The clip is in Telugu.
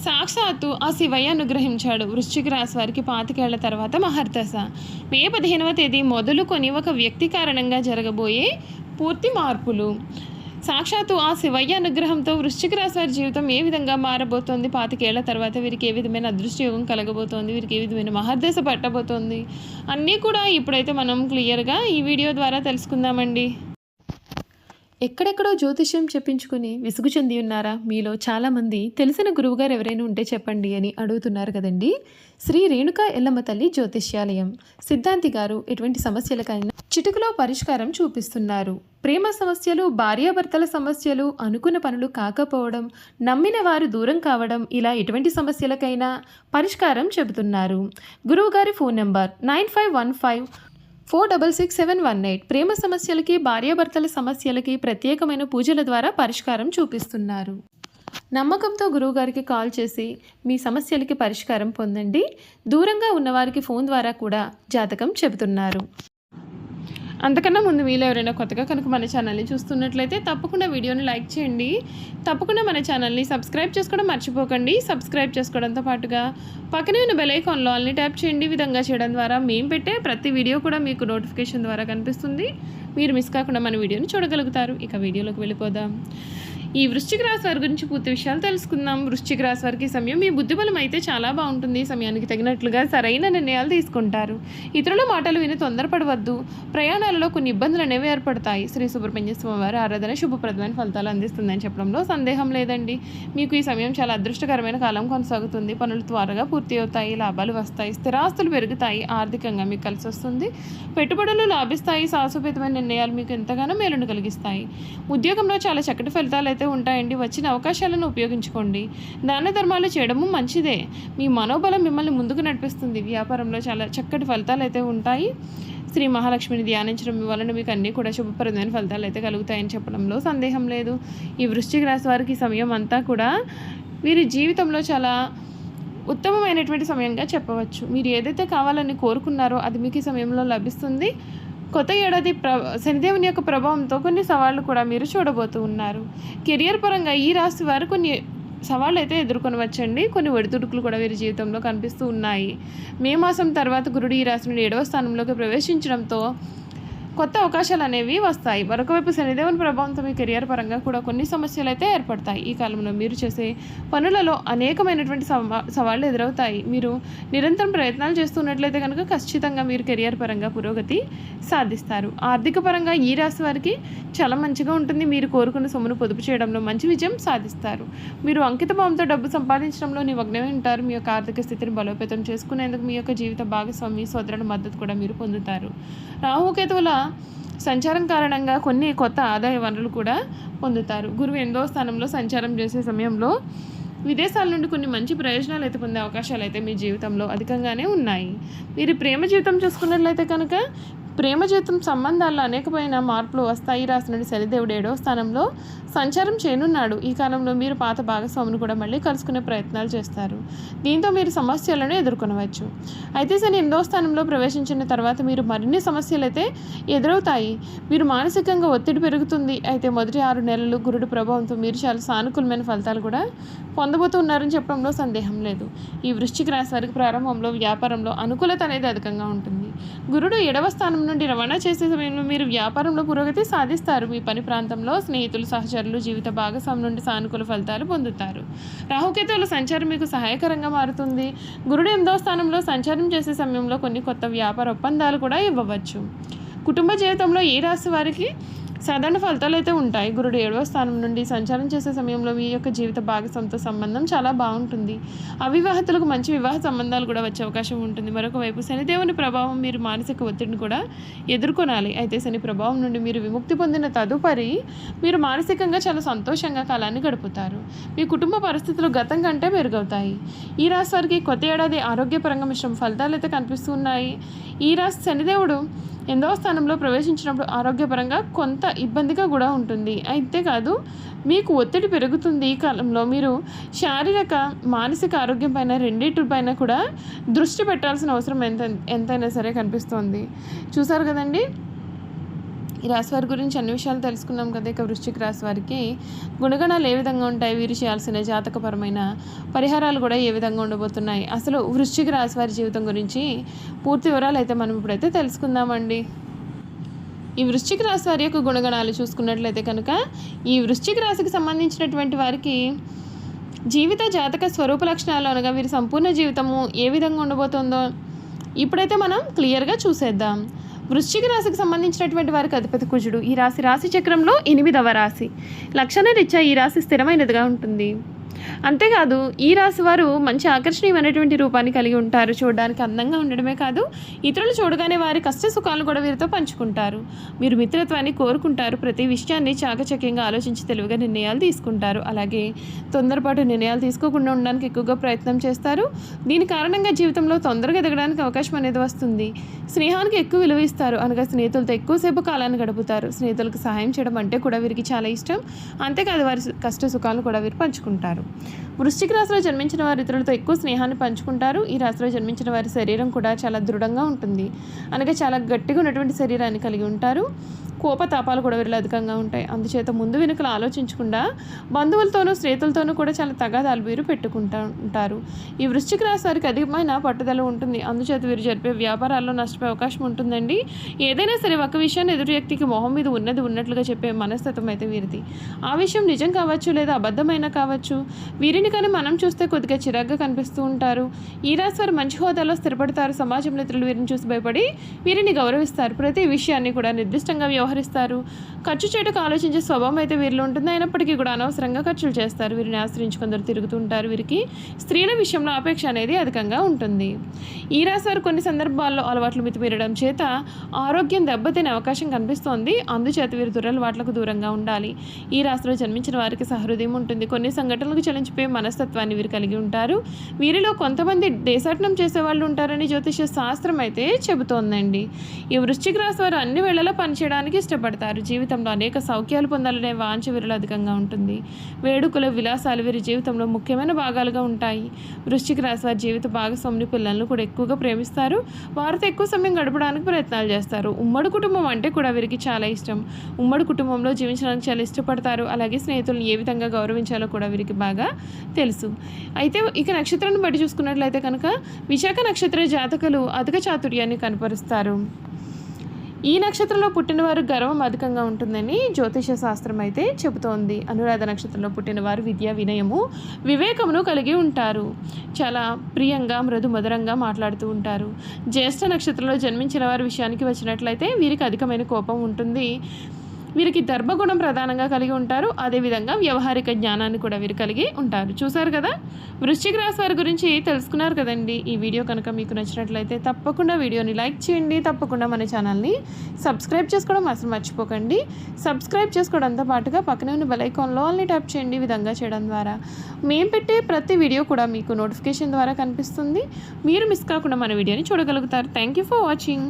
సాక్షాత్తు ఆ శివయ్య అనుగ్రహించాడు. వృశ్చిక రాశి వారికి 25 ఏళ్ల తర్వాత మహర్దశ. మే 15వ తేదీ మొదలుకొని ఒక వ్యక్తి కారణంగా జరగబోయే పూర్తి మార్పులు. సాక్షాత్తు ఆ శివయ్య అనుగ్రహంతో వృశ్చిక రాశి వారి జీవితం ఏ విధంగా మారబోతోంది, 25 ఏళ్ల తర్వాత వీరికి ఏ విధమైన అదృష్ట యోగం కలగబోతోంది, వీరికి ఏ విధమైన మహర్దశ పట్టబోతోంది అన్నీ కూడా ఇప్పుడైతే మనం క్లియర్గా ఈ వీడియో ద్వారా తెలుసుకుందామండి. ఎక్కడెక్కడో జ్యోతిష్యం చెప్పించుకుని విసుగు చెంది ఉన్నారా? మీలో చాలామంది తెలిసిన గురువుగారు ఎవరైనా ఉంటే చెప్పండి అని అడుగుతున్నారు కదండి. శ్రీ రేణుకా ఎల్లమ్మ తల్లి జ్యోతిష్యాలయం సిద్ధాంతి గారు ఎటువంటి సమస్యలకైనా చిటికలో పరిష్కారం చూపిస్తున్నారు. ప్రేమ సమస్యలు, భార్యాభర్తల సమస్యలు, అనుకున్న పనులు కాకపోవడం, నమ్మిన వారు దూరం కావడం, ఇలా ఎటువంటి సమస్యలకైనా పరిష్కారం చెబుతున్నారు. గురువుగారి ఫోన్ నెంబర్ 9515466718. ప్రేమ సమస్యలకి, భార్యాభర్తల సమస్యలకి ప్రత్యేకమైన పూజల ద్వారా పరిష్కారం చూపిస్తున్నారు. నమ్మకంతో గురువుగారికి కాల్ చేసి మీ సమస్యలకి పరిష్కారం పొందండి. దూరంగా ఉన్నవారికి ఫోన్ ద్వారా కూడా జాతకం చెబుతున్నారు. అంతకన్నా ముందు మీరు ఎవరైనా కొత్తగా కనుక మన ఛానల్ని చూస్తున్నట్లయితే తప్పకుండా వీడియోని లైక్ చేయండి. తప్పకుండా మన ఛానల్ని సబ్స్క్రైబ్ చేసుకోవడం మర్చిపోకండి. సబ్స్క్రైబ్ చేసుకోవడంతో పాటుగా పక్కనే ఉన్న బెల్ ఐకాన్లో ఆల్ని ట్యాప్ చేయండి. ఈ విధంగా చేయడం ద్వారా మేము పెట్టే ప్రతి వీడియో కూడా మీకు నోటిఫికేషన్ ద్వారా కనిపిస్తుంది. మీరు మిస్ కాకుండా మన వీడియోని చూడగలుగుతారు. ఇక వీడియోలోకి వెళ్ళిపోదాం. ఈ వృశ్చిక రాశి వారి గురించి పూర్తి విషయాలు తెలుసుకుందాం. వృశ్చిక రాశి వారికి సమయం మీ బుద్ధిబలం అయితే చాలా బాగుంటుంది. సమయానికి తగినట్లుగా సరైన నిర్ణయాలు తీసుకుంటారు. ఇతరుల మాటలు విని తొందరపడవద్దు. ప్రయాణాలలో కొన్ని ఇబ్బందులు అనేవి ఏర్పడతాయి. శ్రీ సుబ్రహ్మణ్య స్వామి వారి ఆరాధన శుభప్రదమైన ఫలితాలు అందిస్తుందని చెప్పడంలో సందేహం లేదండి. మీకు ఈ సమయం చాలా అదృష్టకరమైన కాలం కొనసాగుతుంది. పనులు త్వరగా పూర్తి అవుతాయి. లాభాలు వస్తాయి. స్థిరాస్తులు పెరుగుతాయి. ఆర్థికంగా మీకు కలిసి వస్తుంది. పెట్టుబడులు లాభిస్తాయి. సాహసోపేతమైన నిర్ణయాలు మీకు ఎంతగానో మేలును కలిగిస్తాయి. ఉద్యోగంలో చాలా చక్కటి ఫలితాలు అయితే ఉంటాయండి. వచ్చిన అవకాశాలను ఉపయోగించుకోండి. దాన ధర్మాలు చేయడము మంచిదే. మీ మనోబలం మిమ్మల్ని ముందుకు నడిపిస్తుంది. వ్యాపారంలో చాలా చక్కటి ఫలితాలు అయితే ఉంటాయి. శ్రీ మహాలక్ష్మిని ధ్యానించడం వలన మీకు అన్నీ కూడా శుభప్రదమైన ఫలితాలు అయితే కలుగుతాయని చెప్పడంలో సందేహం లేదు. ఈ వృశ్చిక రాశి వారికి ఈ సమయం అంతా కూడా వీరి జీవితంలో చాలా ఉత్తమమైనటువంటి సమయంగా చెప్పవచ్చు. మీరు ఏదైతే కావాలని కోరుకున్నారో అది మీకు ఈ సమయంలో లభిస్తుంది. కొత్త ఏడాది శనిదేవుని యొక్క ప్రభావంతో కొన్ని సవాళ్లు కూడా మీరు చూడబోతూ ఉన్నారు. కెరియర్ పరంగా ఈ రాశి వారు కొన్ని సవాళ్ళు అయితే ఎదుర్కొనవచ్చండి. కొన్ని ఒడిదుడుకులు కూడా వీరి జీవితంలో కనిపిస్తూ ఉన్నాయి. మే మాసం తర్వాత గురుడు ఈ రాశి నుండి 7వ స్థానంలోకి ప్రవేశించడంతో కొత్త అవకాశాలు అనేవి వస్తాయి. మరొకవైపు శనిదేవుని ప్రభావంతో మీ కెరియర్ పరంగా కూడా కొన్ని సమస్యలు అయితే ఏర్పడతాయి. ఈ కాలంలో మీరు చేసే పనులలో అనేకమైనటువంటి సవాళ్లు ఎదురవుతాయి. మీరు నిరంతరం ప్రయత్నాలు చేస్తున్నట్లయితే కనుక ఖచ్చితంగా మీరు కెరియర్ పరంగా పురోగతి సాధిస్తారు. ఆర్థిక పరంగా ఈ రాశి వారికి చాలా మంచిగా ఉంటుంది. మీరు కోరుకున్న సొమ్మును పొదుపు చేయడంలో మంచి విజయం సాధిస్తారు. మీరు అంకిత భావంతో డబ్బు సంపాదించడంలో నిమగ్నమై ఉంటారు. మీ యొక్క ఆర్థిక స్థితిని బలోపేతం చేసుకునేందుకు మీ యొక్క జీవిత భాగస్వామి సోదరుల మద్దతు కూడా మీరు పొందుతారు. రాహుకేతువుల సంచారం కారణంగా కొన్ని కొత్త ఆదాయ వనరులు కూడా పొందుతారు. గురువు 8వ స్థానంలో సంచారం చేసే సమయంలో విదేశాల నుండి కొన్ని మంచి ప్రయోజనాలు అయితే పొందే అవకాశాలు అయితే మీ జీవితంలో అధికంగానే ఉన్నాయి. మీరు ప్రేమ జీవితం చూసుకున్నట్లయితే కనుక ప్రేమ జీవితం సంబంధాల్లో అనేకమైన మార్పులు వస్తాయి. రాశి నుండి శనిదేవుడు 7వ స్థానంలో సంచారం చేయనున్నాడు. ఈ కాలంలో మీరు పాత భాగస్వామిని కూడా మళ్ళీ కలుసుకునే ప్రయత్నాలు చేస్తారు. దీంతో మీరు సమస్యలను ఎదుర్కొనవచ్చు. అయితే శని 8వ స్థానంలో ప్రవేశించిన తర్వాత మీరు మరిన్ని సమస్యలు అయితే ఎదురవుతాయి. మీరు మానసికంగా ఒత్తిడి పెరుగుతుంది. అయితే మొదటి 6 నెలలు గురుడు ప్రభావంతో మీరు చాలా సానుకూలమైన ఫలితాలు కూడా పొందబోతున్నారని చెప్పడంలో సందేహం లేదు. ఈ వృశ్చిక రాశి వారికి ప్రారంభంలో వ్యాపారంలో అనుకూలత అనేది అధికంగా ఉంటుంది. గురుడు 7వ స్థానం నుండి రవాణా చేసే సమయంలో మీరు వ్యాపారంలో పురోగతి సాధిస్తారు. మీ పని ప్రాంతంలో స్నేహితులు, సహచరులు, జీవిత భాగస్వామి నుండి సానుకూల ఫలితాలు పొందుతారు. రాహుకేతువుల సంచారం మీకు సహాయకరంగా మారుతుంది. గురుడు 8వ స్థానంలో సంచారం చేసే సమయంలో కొన్ని కొత్త వ్యాపార ఒప్పందాలు కూడా ఇవ్వవచ్చు. కుటుంబ జీవితంలో ఈ రాశి వారికి సాధారణ ఫలితాలు అయితే ఉంటాయి. గురుడు 7వ స్థానం నుండి సంచారం చేసే సమయంలో మీ యొక్క జీవిత భాగస్వామితో సంబంధం చాలా బాగుంటుంది. అవివాహితులకు మంచి వివాహ సంబంధాలు కూడా వచ్చే అవకాశం ఉంటుంది. మరొక వైపు శనిదేవుని ప్రభావం మీరు మానసిక ఒత్తిడిని కూడా ఎదుర్కొనాలి. అయితే శని ప్రభావం నుండి మీరు విముక్తి పొందిన తదుపరి మీరు మానసికంగా చాలా సంతోషంగా కాలాన్ని గడుపుతారు. మీ కుటుంబ పరిస్థితులు గతం కంటే మెరుగవుతాయి. ఈ రాశి వారికి కొత్త ఏడాది ఆరోగ్యపరంగా మిశ్రమ ఫలితాలు అయితే కనిపిస్తూ ఉన్నాయి. ఈ రాశి శనిదేవుడు 8వ స్థానంలో ప్రవేశించినప్పుడు ఆరోగ్యపరంగా కొంత ఇబ్బందిగా కూడా ఉంటుంది. అయితే కాదు, మీకు ఒత్తిడి పెరుగుతుంది. ఈ కాలంలో మీరు శారీరక, మానసిక ఆరోగ్యం పైన రెండింటిపైన కూడా దృష్టి పెట్టాల్సిన అవసరం ఎంతైనా సరే కనిపిస్తోంది. చూసారు కదండి. ఈ రాశి వారి గురించి అన్ని విషయాలు తెలుసుకున్నాం కదా. ఇక వృశ్చిక రాశి వారికి గుణగణాలు ఏ విధంగా ఉంటాయి, వీరు చేయాల్సిన జాతకపరమైన పరిహారాలు కూడా ఏ విధంగా ఉండబోతున్నాయి, అసలు వృశ్చిక రాశి వారి జీవితం గురించి పూర్తి వివరాలు అయితే మనం ఇప్పుడైతే తెలుసుకుందామండి. ఈ వృశ్చిక రాశి వారి యొక్క గుణగణాలు చూసుకున్నట్లయితే కనుక ఈ వృశ్చిక రాశికి సంబంధించినటువంటి వారికి జీవిత జాతక స్వరూప లక్షణాలు అనగా వీరి సంపూర్ణ జీవితము ఏ విధంగా ఉండబోతుందో ఇప్పుడైతే మనం క్లియర్గా చూసేద్దాం. వృశ్చిక రాశికి సంబంధించినటువంటి వారికి అధిపతి కుజుడు. ఈ రాశి చక్రంలో 8వ రాశి. లక్షణ రీత్యా ఈ రాశి స్థిరమైనదిగా ఉంటుంది. అంతేకాదు ఈ రాశి వారు మంచి ఆకర్షణీయమైనటువంటి రూపాన్ని కలిగి ఉంటారు. చూడడానికి అందంగా ఉండడమే కాదు, ఇతరులు చూడగానే వారి కష్ట సుఖాలు కూడా వీరితో పంచుకుంటారు. మీరు మిత్రత్వాన్ని కోరుకుంటారు. ప్రతి విషయాన్ని చాకచక్యంగా ఆలోచించి తెలివిగా నిర్ణయాలు తీసుకుంటారు. అలాగే తొందరపాటు నిర్ణయాలు తీసుకోకుండా ఉండడానికి ఎక్కువగా ప్రయత్నం చేస్తారు. దీని కారణంగా జీవితంలో తొందరగా ఎదగడానికి అవకాశం అనేది వస్తుంది. స్నేహానికి ఎక్కువ విలువ ఇస్తారు. అనగా స్నేహితులతో ఎక్కువసేపు కాలాన్ని గడుపుతారు. స్నేహితులకు సహాయం చేయడం అంటే కూడా వీరికి చాలా ఇష్టం. అంతేకాదు వారి కష్ట సుఖాలు కూడా వీరు పంచుకుంటారు. వృశ్చిక రాశిలో జన్మించిన వారు ఇతరులతో ఎక్కువ స్నేహాన్ని పంచుకుంటారు. ఈ రాశిలో జన్మించిన వారి శరీరం కూడా చాలా దృఢంగా ఉంటుంది. అనగా చాలా గట్టిగా ఉన్నటువంటి శరీరాన్ని కలిగి ఉంటారు. కోపతాపాలు కూడా వీరిలో అధికంగా ఉంటాయి. అందుచేత ముందు వెనుకలు ఆలోచించకుండా బంధువులతోనూ స్నేహితులతోనూ కూడా చాలా తగాదాలు వీరు ఉంటారు. ఈ వృశ్చిక రాశి వారికి అధికమైన పట్టుదల ఉంటుంది. అందుచేత వీరు జరిపే వ్యాపారాల్లో నష్టపోయే అవకాశం ఉంటుందండి. ఏదైనా సరే ఒక విషయాన్ని ఎదురు వ్యక్తికి మొహం మీద ఉన్నట్లుగా చెప్పే మనస్తత్వం అయితే వీరిది. ఆ విషయం నిజం కావచ్చు లేదా అబద్ధమైనా కావచ్చు. వీరిని కానీ మనం చూస్తే కొద్దిగా చిరాగ్గా కనిపిస్తూ ఉంటారు. ఈ రాశి వారు మంచి హోదాలో స్థిరపడతారు. సమాజంలో ఇతరులు వీరిని చూసి భయపడి వీరిని గౌరవిస్తారు. ప్రతి విషయాన్ని కూడా నిర్దిష్టంగా వ్యవహరిస్తారు. ఖర్చు చేయడానికి ఆలోచించే స్వభావం అయితే వీరిలో ఉంటుంది. అయినప్పటికీ కూడా అనవసరంగా ఖర్చులు చేస్తారు. వీరిని ఆశ్రయించి కొందరు తిరుగుతుంటారు. వీరికి స్త్రీల విషయంలో అపేక్ష అనేది అధికంగా ఉంటుంది. ఈ రాశి వారు కొన్ని సందర్భాల్లో అలవాట్లు మితిమీరడం చేత ఆరోగ్యం దెబ్బతినే అవకాశం కనిపిస్తోంది. అందుచేత వీరు దురలవాట్లకు దూరంగా ఉండాలి. ఈ రాశిలో జన్మించిన వారికి సహృదయం ఉంటుంది. కొన్ని సంఘటనలకు చలించిపోయే మనస్తత్వాన్ని వీరు కలిగి ఉంటారు. వీరిలో కొంతమంది దేశాటనం చేసేవాళ్ళు ఉంటారని జ్యోతిష శాస్త్రం అయితే చెబుతోందండి. ఈ వృశ్చిక రాశి వారు అన్ని వేళలా పనిచేయడానికి ఇష్టపడతారు. జీవితంలో అనేక సౌఖ్యాలు పొందాలనే వాంఛ వీరిలో అధికంగా ఉంటుంది. వేడుకల విలాసాలు వీరి జీవితంలో ముఖ్యమైన భాగాలుగా ఉంటాయి. వృశ్చిక రాశి వారి జీవిత భాగస్వామిని పిల్లలను కూడా ఎక్కువగా ప్రేమిస్తారు. వారితో ఎక్కువ సమయం గడపడానికి ప్రయత్నాలు చేస్తారు. ఉమ్మడి కుటుంబం అంటే కూడా వీరికి చాలా ఇష్టం. ఉమ్మడి కుటుంబంలో జీవించడానికి చాలా ఇష్టపడతారు. అలాగే స్నేహితులను ఏ విధంగా గౌరవించాలో కూడా వీరికి బాగా తెలుసు. అయితే ఇక నక్షత్రాన్ని బట్టి చూసుకున్నట్లయితే కనుక విశాఖ నక్షత్ర జాతకులు అధిక చాతుర్యాన్ని కనపరుస్తారు. ఈ నక్షత్రంలో పుట్టినవారు గర్వం అధికంగా ఉంటుందని జ్యోతిష శాస్త్రం అయితే చెబుతోంది. అనురాధ నక్షత్రంలో పుట్టినవారు విద్య, వినయము, వివేకమును కలిగి ఉంటారు. చాలా ప్రియంగా మృదు మధురంగా మాట్లాడుతూ ఉంటారు. జ్యేష్ఠ నక్షత్రంలో జన్మించిన వారి విషయానికి వచ్చినట్లయితే వీరికి అధికమైన కోపం ఉంటుంది. వీరికి దర్భగుణం ప్రధానంగా కలిగి ఉంటారు. అదేవిధంగా వ్యవహారిక జ్ఞానాన్ని కూడా వీరు కలిగి ఉంటారు. చూసారు కదా, వృశ్చిక రాశి వారి గురించి తెలుసుకున్నారు కదండి. ఈ వీడియో కనుక మీకు నచ్చినట్లయితే తప్పకుండా వీడియోని లైక్ చేయండి. తప్పకుండా మన ఛానల్ని సబ్స్క్రైబ్ చేసుకోవడం అసలు మర్చిపోకండి. సబ్స్క్రైబ్ చేసుకోవడంతో పాటుగా పక్కనే ఉన్న బెల్ ఐకాన్లో ఆల్ని ట్యాప్ చేయండి. ఈ విధంగా చేయడం ద్వారా మేము పెట్టే ప్రతి వీడియో కూడా మీకు నోటిఫికేషన్ ద్వారా కనిపిస్తుంది. మీరు మిస్ కాకుండా మన వీడియోని చూడగలుగుతారు. Thank you for watching.